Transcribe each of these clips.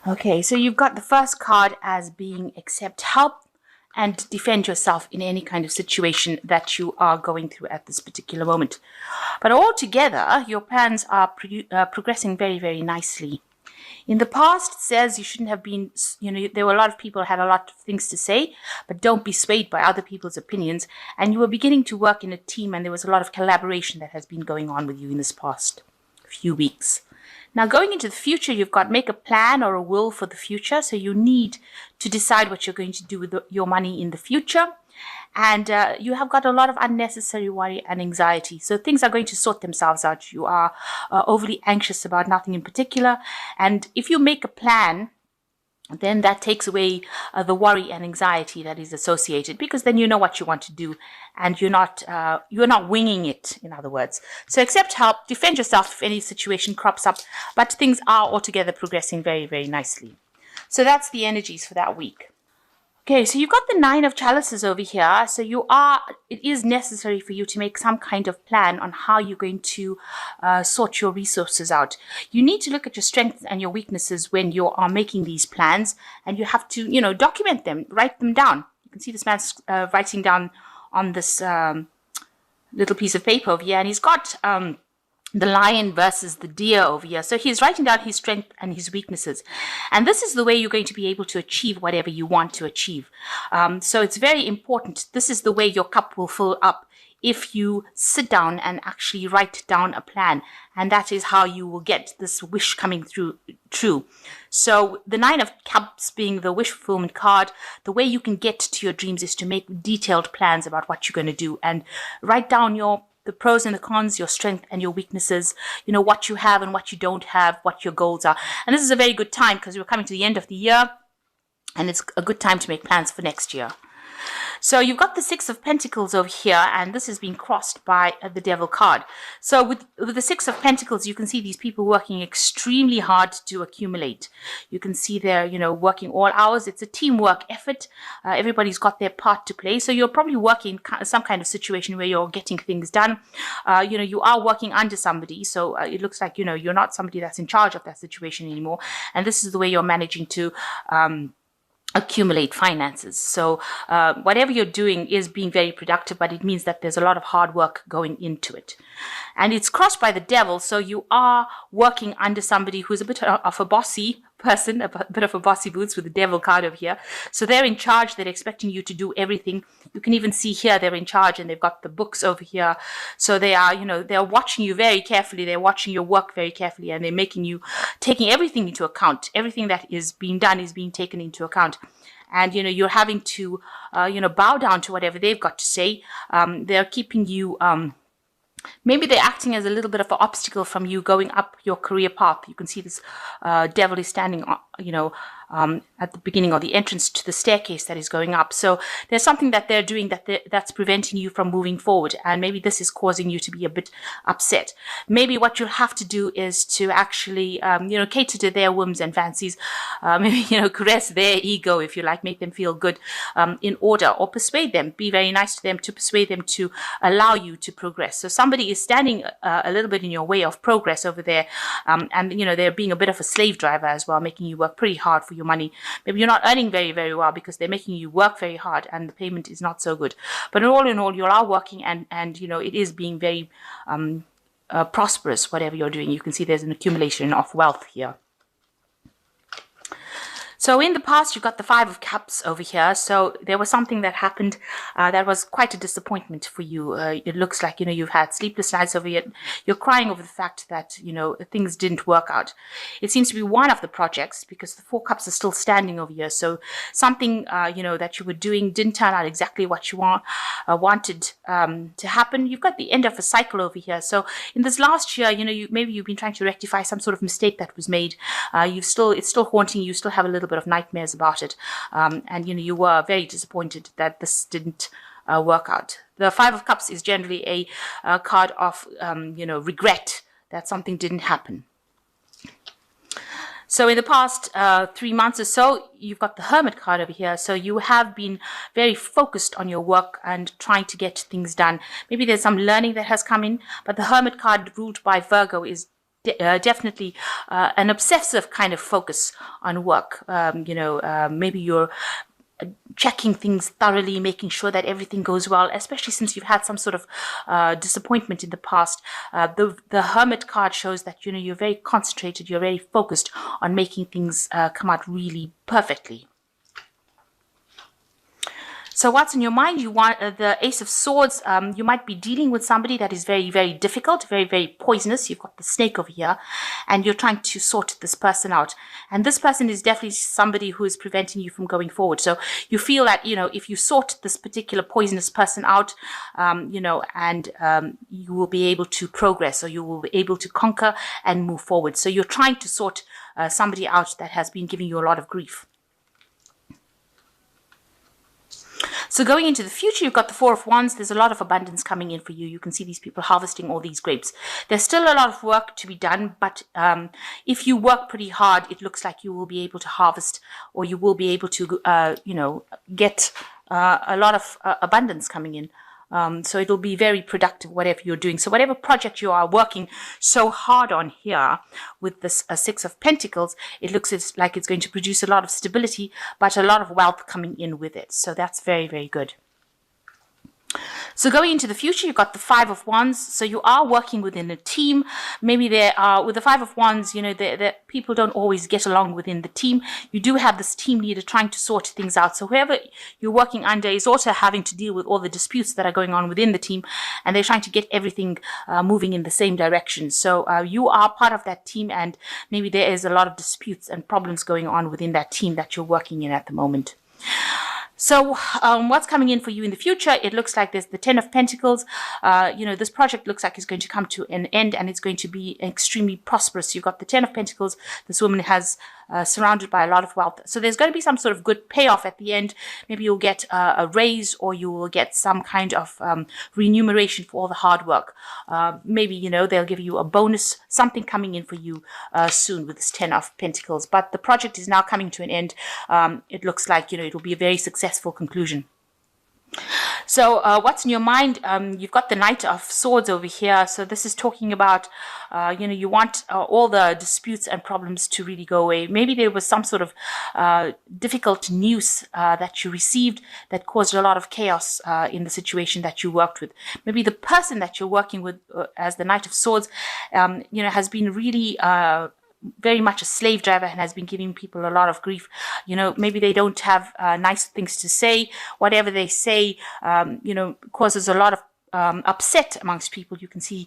Okay, so you've got the first card as being accept help and defend yourself in any kind of situation that you are going through at this particular moment. But altogether, your plans are progressing very, very nicely. In the past, it says you shouldn't have been, there were a lot of people who had a lot of things to say, but don't be swayed by other people's opinions. And you were beginning to work in a team, and there was a lot of collaboration that has been going on with you in this past few weeks. Now, going into the future, you've got make a plan or a will for the future. So you need to decide what you're going to do with your money in the future. And you have got a lot of unnecessary worry and anxiety. So things are going to sort themselves out. You are overly anxious about nothing in particular. And if you make a plan, then that takes away the worry and anxiety that is associated, because then you know what you want to do and you're not winging it, in other words. So accept help, defend yourself if any situation crops up, but things are altogether progressing very, very nicely. So that's the energies for that week. Okay, so you've got the Nine of Chalices over here. So it is necessary for you to make some kind of plan on how you're going to sort your resources out. You need to look at your strengths and your weaknesses when you are making these plans, and you have to, document them, write them down. You can see this man's writing down on this little piece of paper over here, and he's got the lion versus the deer over here. So he's writing down his strength and his weaknesses. And this is the way you're going to be able to achieve whatever you want to achieve. So it's very important. This is the way your cup will fill up if you sit down and actually write down a plan. And that is how you will get this wish coming true. So the Nine of Cups being the wish fulfillment card, the way you can get to your dreams is to make detailed plans about what you're going to do and write down the pros and the cons, your strength and your weaknesses, what you have and what you don't have, what your goals are. And this is a very good time because we're coming to the end of the year, and it's a good time to make plans for next year. So you've got the Six of Pentacles over here, and this has been crossed by the Devil card. So with the Six of Pentacles, you can see these people working extremely hard to accumulate. You can see they're, working all hours. It's a teamwork effort. Everybody's got their part to play. So you're probably working some kind of situation where you're getting things done. You are working under somebody. So it looks like, you're not somebody that's in charge of that situation anymore. And this is the way you're managing to accumulate finances. So whatever you're doing is being very productive, but it means that there's a lot of hard work going into it. And it's crossed by the Devil, so you are working under somebody who's a bit of a bossy person, a bit of a bossy boots with the Devil card over here. So they're in charge. They're expecting you to do everything. You can even see here they're in charge, and they've got the books over here. So they are, they're watching you very carefully. They're watching your work very carefully, and they're taking everything into account. Everything that is being done is being taken into account. And, you're having to, bow down to whatever they've got to say. They're keeping you, maybe they're acting as a little bit of an obstacle from you going up your career path. You can see this Devil is standing, at the beginning or the entrance to the staircase that is going up. So there's something that they're doing that's preventing you from moving forward. And maybe this is causing you to be a bit upset. Maybe what you'll have to do is to actually, cater to their whims and fancies. Maybe, caress their ego, if you like, make them feel good in order, or persuade them. Be very nice to them to persuade them to allow you to progress. So somebody is standing a little bit in your way of progress over there. And, they're being a bit of a slave driver as well, making you work pretty hard for your money. Maybe you're not earning very, very well because they're making you work very hard and the payment is not so good. But in all, you are working and it is being very prosperous, whatever you're doing. You can see there's an accumulation of wealth here. So in the past, you've got the Five of Cups over here. So there was something that happened that was quite a disappointment for you. It looks like, you've had sleepless nights over here. You're crying over the fact that, things didn't work out. It seems to be one of the projects because the Four Cups are still standing over here. So something, that you were doing didn't turn out exactly what you wanted to happen. You've got the end of a cycle over here. So in this last year, maybe you've been trying to rectify some sort of mistake that was made. It's still haunting you. Still have a little bit of nightmares about it, and you were very disappointed that this didn't work out. The Five of Cups is generally a card of regret that something didn't happen. So in the past 3 months or so, you've got the Hermit card over here. So you have been very focused on your work and trying to get things done. Maybe there's some learning that has come in, but the Hermit card ruled by Virgo is definitely an obsessive kind of focus on work. Maybe you're checking things thoroughly, making sure that everything goes well, especially since you've had some sort of disappointment in the past. The Hermit card shows that, you're very concentrated, you're very focused on making things come out really perfectly. So what's in your mind? You want the Ace of Swords. You might be dealing with somebody that is very, very difficult, very, very poisonous. You've got the snake over here, and you're trying to sort this person out. And this person is definitely somebody who is preventing you from going forward. So you feel that, if you sort this particular poisonous person out, you will be able to progress, or you will be able to conquer and move forward. So you're trying to sort somebody out that has been giving you a lot of grief. So going into the future, you've got the Four of Wands. There's a lot of abundance coming in for you. You can see these people harvesting all these grapes. There's still a lot of work to be done, but if you work pretty hard, it looks like you will be able to harvest, or you will be able to, get a lot of abundance coming in. So it'll be very productive, whatever you're doing. So whatever project you are working so hard on here with this Six of Pentacles, it looks like it's going to produce a lot of stability, but a lot of wealth coming in with it. So that's very, very good. So going into the future, you've got the Five of Wands. So you are working within a team. Maybe there are, with the Five of Wands, the people don't always get along within the team. You do have this team leader trying to sort things out. So whoever you're working under is also having to deal with all the disputes that are going on within the team, and they're trying to get everything moving in the same direction. So you are part of that team, and maybe there is a lot of disputes and problems going on within that team that you're working in at the moment. So what's coming in for you in the future? It looks like there's the Ten of Pentacles. This project looks like it's going to come to an end, and it's going to be extremely prosperous. You've got the Ten of Pentacles. This woman has surrounded by a lot of wealth. So there's going to be some sort of good payoff at the end. Maybe you'll get a raise, or you will get some kind of remuneration for all the hard work. Maybe, they'll give you a bonus, something coming in for you soon with this Ten of Pentacles. But the project is now coming to an end. It looks like, it'll be a very successful conclusion. So what's in your mind? You've got the Knight of Swords over here. So this is talking about, you want all the disputes and problems to really go away. Maybe there was some sort of difficult news that you received that caused a lot of chaos in the situation that you worked with. Maybe the person that you're working with as the Knight of Swords, has been really very much a slave driver and has been giving people a lot of grief. Maybe they don't have nice things to say. Whatever they say, causes a lot of upset amongst people. You can see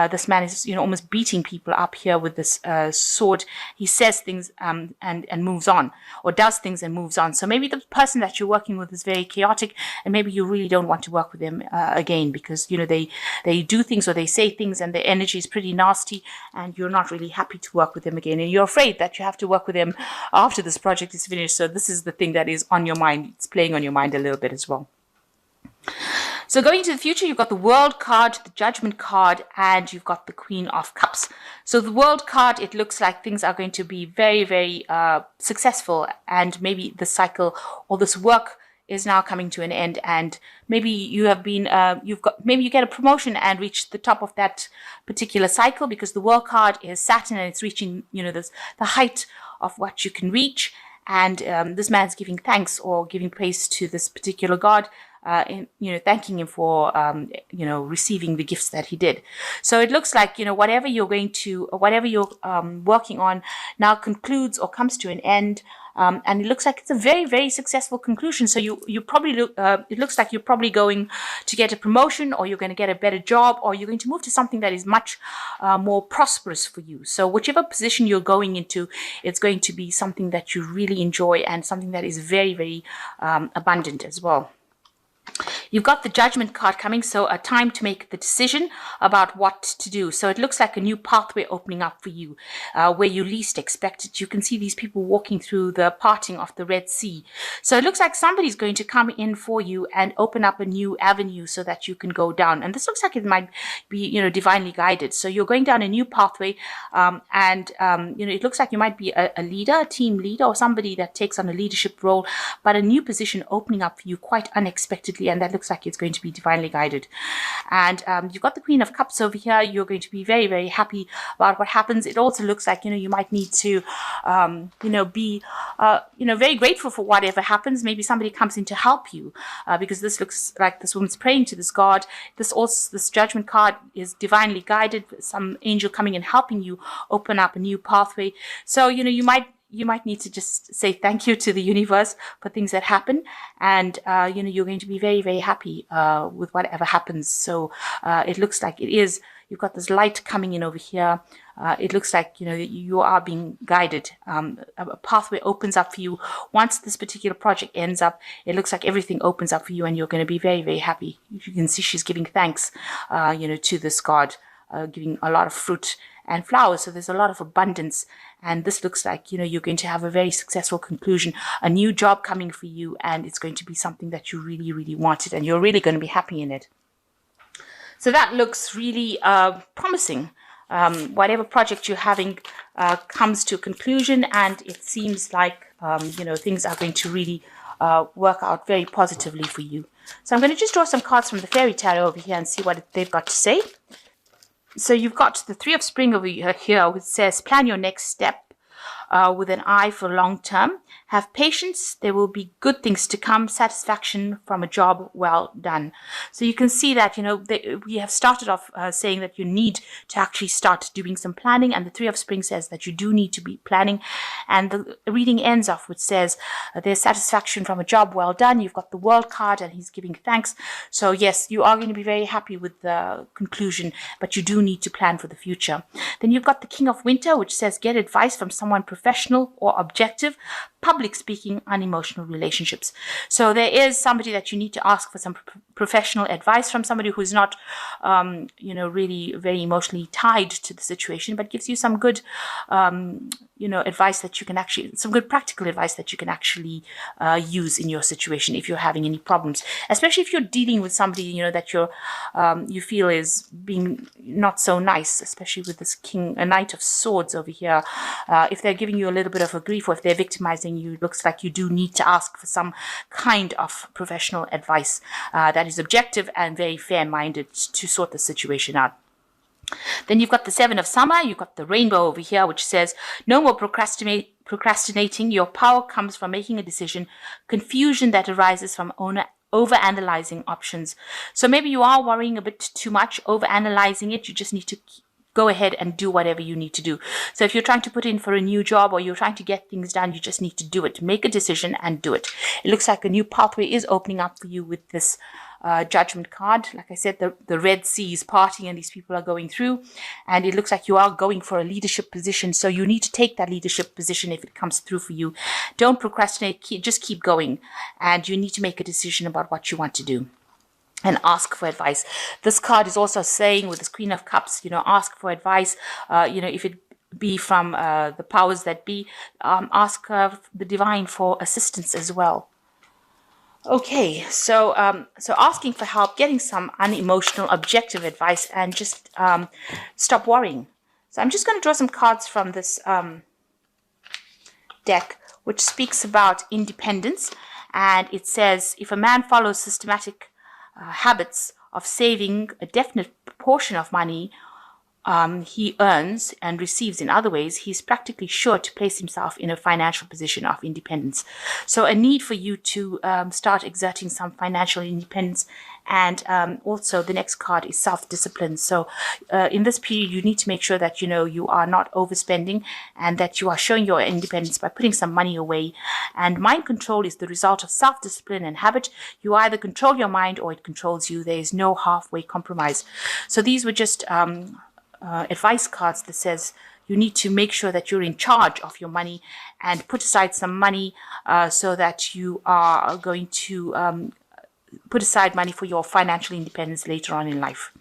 this man is, almost beating people up here with this sword. He says things and moves on, or does things and moves on. So maybe the person that you're working with is very chaotic, and maybe you really don't want to work with them again, because they do things, or they say things, and their energy is pretty nasty, and you're not really happy to work with them again, and you're afraid that you have to work with them after this project is finished. So this is the thing that is on your mind. It's playing on your mind a little bit as well. So going into the future, you've got the World card, the Judgment card, and you've got the Queen of Cups. So the World card, it looks like things are going to be very, very successful, and maybe the cycle or this work is now coming to an end, and maybe you have been, maybe you get a promotion and reach the top of that particular cycle, because the World card is Saturn, and it's reaching, the height of what you can reach. And this man's giving thanks or giving praise to this particular god, thanking him for, receiving the gifts that he did. So it looks like, whatever you're working on now concludes or comes to an end. And it looks like it's a very, very successful conclusion. So you probably it looks like you're probably going to get a promotion, or you're going to get a better job, or you're going to move to something that is much more prosperous for you. So whichever position you're going into, it's going to be something that you really enjoy, and something that is very, very abundant as well. You've got the Judgment card coming, so a time to make the decision about what to do. So it looks like a new pathway opening up for you, where you least expect it. You can see these people walking through the parting of the Red Sea. So it looks like somebody's going to come in for you and open up a new avenue so that you can go down. And this looks like it might be, divinely guided. So you're going down a new pathway, it looks like you might be a leader, a team leader, or somebody that takes on a leadership role, but a new position opening up for you quite unexpectedly absolutely. And that looks like it's going to be divinely guided. And you've got the Queen of Cups over here. You're going to be very, very happy about what happens. It also looks like, you might need to, be, very grateful for whatever happens. Maybe somebody comes in to help you because this looks like this woman's praying to this God. This Judgment card is divinely guided. Some angel coming and helping you open up a new pathway. So, you might need to just say thank you to the universe for things that happen. And, you're going to be very, very happy with whatever happens. So it looks like you've got this light coming in over here. It looks like, you are being guided. A pathway opens up for you. Once this particular project ends up, it looks like everything opens up for you and you're going to be very, very happy. You can see she's giving thanks, to this God, giving a lot of fruit and flowers. So there's a lot of abundance. And this looks like, you're going to have a very successful conclusion, a new job coming for you. And it's going to be something that you really, really wanted. And you're really going to be happy in it. So that looks really promising. Whatever project you're having comes to a conclusion. And it seems like, things are going to really work out very positively for you. So I'm going to just draw some cards from the Fairy Tarot over here and see what they've got to say. So you've got the Three of Spring over here, which says, plan your next step with an eye for long term. Have patience. There will be good things to come. Satisfaction from a job well done. So you can see that, we have started off saying that you need to actually start doing some planning. And the Three of Spring says that you do need to be planning. And the reading ends off, which says there's satisfaction from a job well done. You've got the World card and he's giving thanks. So yes, you are going to be very happy with the conclusion, but you do need to plan for the future. Then you've got the King of Winter, which says get advice from someone professional or objective. Public speaking, unemotional relationships. So there is somebody that you need to ask for some professional advice from, somebody who's not, really very emotionally tied to the situation, but gives you some good, advice that you can actually, some good practical advice that you can actually use in your situation if you're having any problems, especially if you're dealing with somebody, that you feel is being not so nice, especially with this Knight of Swords over here. If they're giving you a little bit of a grief, or if they're victimizing you, it looks like you do need to ask for some kind of professional advice that is objective and very fair-minded to sort the situation out. Then you've got the Seven of Summer. You've got the Rainbow over here, which says no more procrastinating. Your power comes from making a decision. Confusion that arises from over-analyzing options. So maybe you are worrying a bit too much, over-analyzing it. You just need to go ahead and do whatever you need to do. So if you're trying to put in for a new job or you're trying to get things done, you just need to do it. Make a decision and do it. It looks like a new pathway is opening up for you with this Judgment card. Like I said, the Red Sea is parting and these people are going through, and it looks like you are going for a leadership position. So you need to take that leadership position if it comes through for you. Don't procrastinate. Just keep going, and you need to make a decision about what you want to do. And ask for advice. This card is also saying, with this Queen of Cups, ask for advice. If it be from the powers that be, ask the divine for assistance as well. Okay, so asking for help, getting some unemotional, objective advice, and just stop worrying. So I'm just going to draw some cards from this deck, which speaks about independence. And it says, if a man follows systematic habits of saving a definite proportion of money he earns and receives in other ways, he's practically sure to place himself in a financial position of independence. So a need for you to start exerting some financial independence. And also the next card is self-discipline. So in this period, you need to make sure that, you are not overspending and that you are showing your independence by putting some money away. And mind control is the result of self-discipline and habit. You either control your mind or it controls you. There is no halfway compromise. So these were just advice cards that says you need to make sure that you're in charge of your money and put aside some money so that you are going to put aside money for your financial independence later on in life.